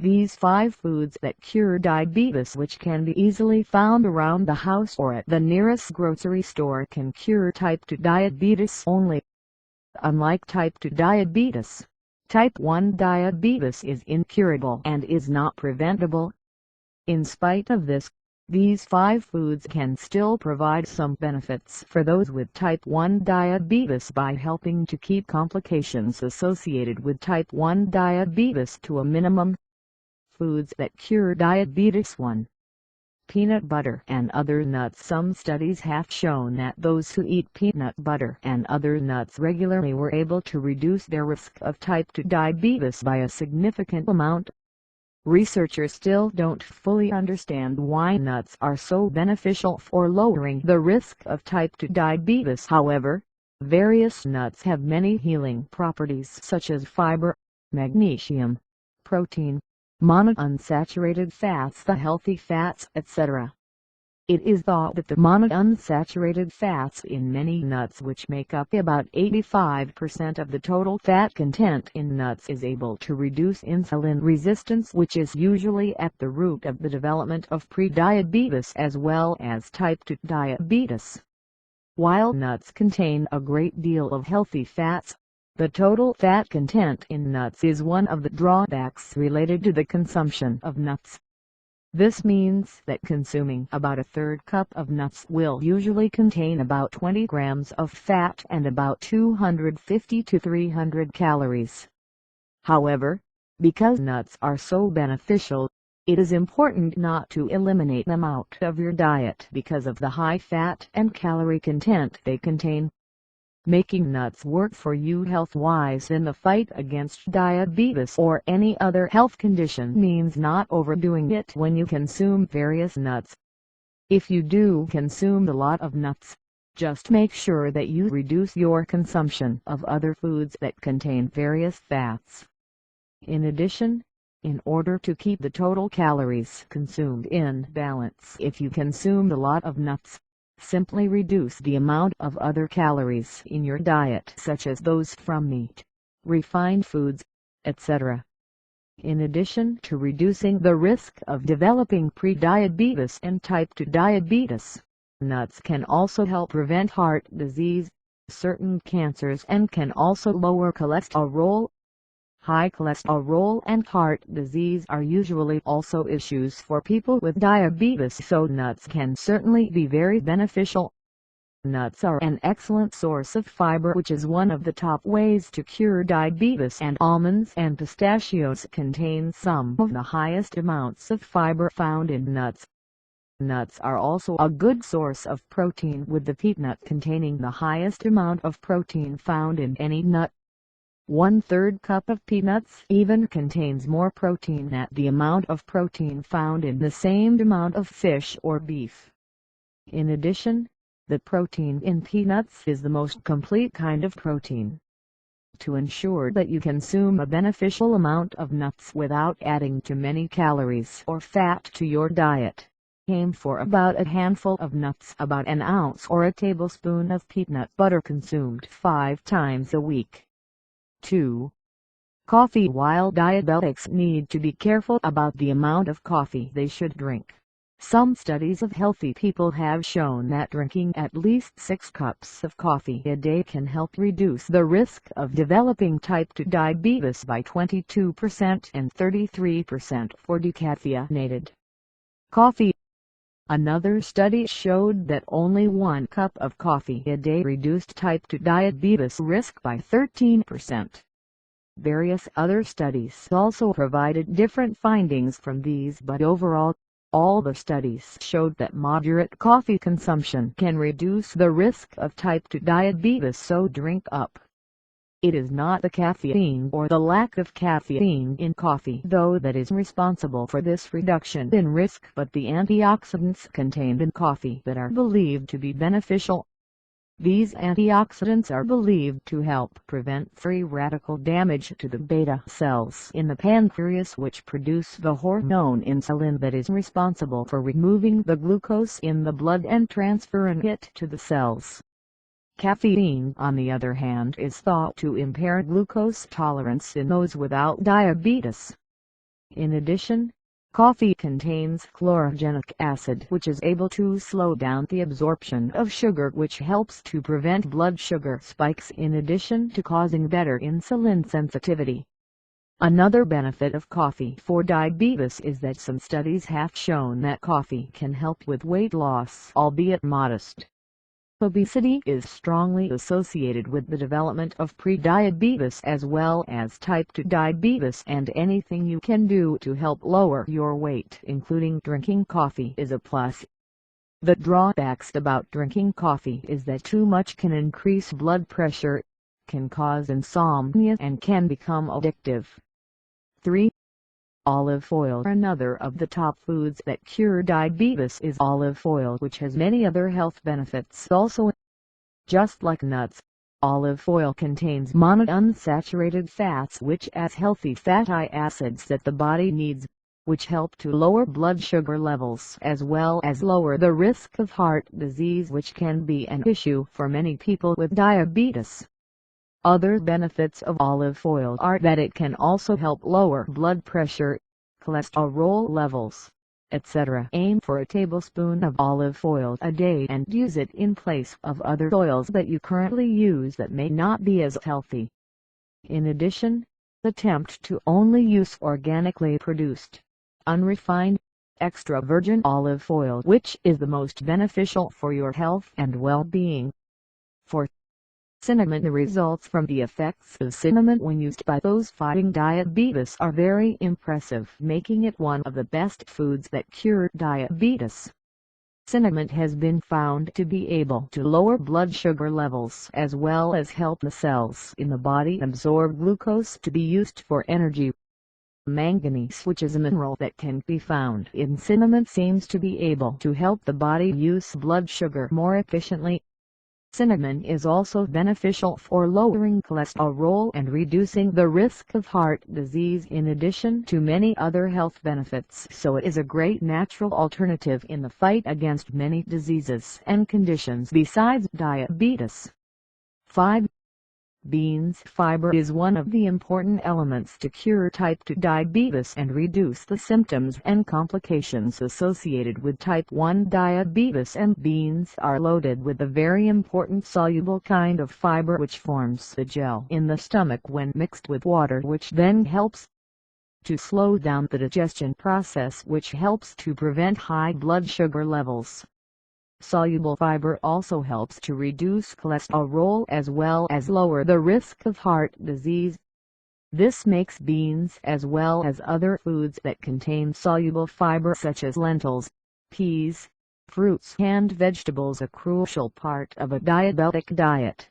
These 5 foods that cure diabetes, which can be easily found around the house or at the nearest grocery store, can cure type 2 diabetes only. Unlike type 2 diabetes, type 1 diabetes is incurable and is not preventable. In spite of this, these 5 foods can still provide some benefits for those with type 1 diabetes by helping to keep complications associated with type 1 diabetes to a minimum. Foods that cure diabetes. 1. Peanut butter and other nuts. Some studies have shown that those who eat peanut butter and other nuts regularly were able to reduce their risk of type 2 diabetes by a significant amount. Researchers still don't fully understand why nuts are so beneficial for lowering the risk of type 2 diabetes. However, various nuts have many healing properties such as fiber, magnesium, protein, monounsaturated fats, the healthy fats, etc. It is thought that the monounsaturated fats in many nuts, which make up about 85% of the total fat content in nuts, is able to reduce insulin resistance, which is usually at the root of the development of prediabetes as well as type 2 diabetes. While nuts contain a great deal of healthy fats, the total fat content in nuts is one of the drawbacks related to the consumption of nuts. This means that consuming about a third cup of nuts will usually contain about 20 grams of fat and about 250 to 300 calories. However, because nuts are so beneficial, it is important not to eliminate them out of your diet because of the high fat and calorie content they contain. Making nuts work for you health-wise in the fight against diabetes or any other health condition means not overdoing it when you consume various nuts. If you do consume a lot of nuts, just make sure that you reduce your consumption of other foods that contain various fats. In addition, in order to keep the total calories consumed in balance, if you consume a lot of nuts, simply reduce the amount of other calories in your diet, such as those from meat, refined foods, etc. In addition to reducing the risk of developing prediabetes and type 2 diabetes, nuts can also help prevent heart disease, certain cancers, and can also lower cholesterol. High cholesterol and heart disease are usually also issues for people with diabetes, so nuts can certainly be very beneficial. Nuts are an excellent source of fiber, which is one of the top ways to cure diabetes, and almonds and pistachios contain some of the highest amounts of fiber found in nuts. Nuts are also a good source of protein, with the peanut containing the highest amount of protein found in any nut. 1/3 cup of peanuts even contains more protein than the amount of protein found in the same amount of fish or beef. In addition, the protein in peanuts is the most complete kind of protein. To ensure that you consume a beneficial amount of nuts without adding too many calories or fat to your diet, aim for about a handful of nuts, about an ounce or a tablespoon of peanut butter consumed 5 times a week. 2. Coffee. While diabetics need to be careful about the amount of coffee they should drink, some studies of healthy people have shown that drinking at least 6 cups of coffee a day can help reduce the risk of developing type 2 diabetes by 22% and 33% for decaffeinated coffee. Another study showed that only 1 cup of coffee a day reduced type 2 diabetes risk by 13%. Various other studies also provided different findings from these, but overall, all the studies showed that moderate coffee consumption can reduce the risk of type 2 diabetes, so drink up. It is not the caffeine or the lack of caffeine in coffee, though, that is responsible for this reduction in risk, but the antioxidants contained in coffee that are believed to be beneficial. These antioxidants are believed to help prevent free radical damage to the beta cells in the pancreas, which produce the hormone insulin that is responsible for removing the glucose in the blood and transferring it to the cells. Caffeine, on the other hand, is thought to impair glucose tolerance in those without diabetes. In addition, coffee contains chlorogenic acid, which is able to slow down the absorption of sugar, which helps to prevent blood sugar spikes in addition to causing better insulin sensitivity. Another benefit of coffee for diabetes is that some studies have shown that coffee can help with weight loss, albeit modest. Obesity is strongly associated with the development of prediabetes as well as type 2 diabetes, and anything you can do to help lower your weight, including drinking coffee, is a plus. The drawbacks about drinking coffee is that too much can increase blood pressure, can cause insomnia, and can become addictive. 3. Olive oil. Another of the top foods that cure diabetes is olive oil, which has many other health benefits also. Just like nuts, olive oil contains monounsaturated fats, which as healthy fatty acids that the body needs, which help to lower blood sugar levels as well as lower the risk of heart disease, which can be an issue for many people with diabetes. Other benefits of olive oil are that it can also help lower blood pressure, cholesterol levels, etc. Aim for a tablespoon of olive oil a day and use it in place of other oils that you currently use that may not be as healthy. In addition, attempt to only use organically produced, unrefined, extra virgin olive oil, which is the most beneficial for your health and well-being. 4. Cinnamon. The results from the effects of cinnamon when used by those fighting diabetes are very impressive, making it one of the best foods that cure diabetes. Cinnamon has been found to be able to lower blood sugar levels as well as help the cells in the body absorb glucose to be used for energy. Manganese, which is a mineral that can be found in cinnamon, seems to be able to help the body use blood sugar more efficiently. Cinnamon is also beneficial for lowering cholesterol and reducing the risk of heart disease in addition to many other health benefits, so it is a great natural alternative in the fight against many diseases and conditions besides diabetes. 5. Beans. Fiber is one of the important elements to cure type 2 diabetes and reduce the symptoms and complications associated with type 1 diabetes, and beans are loaded with a very important soluble kind of fiber which forms a gel in the stomach when mixed with water, which then helps to slow down the digestion process, which helps to prevent high blood sugar levels. Soluble fiber also helps to reduce cholesterol as well as lower the risk of heart disease. This makes beans as well as other foods that contain soluble fiber such as lentils, peas, fruits and vegetables a crucial part of a diabetic diet.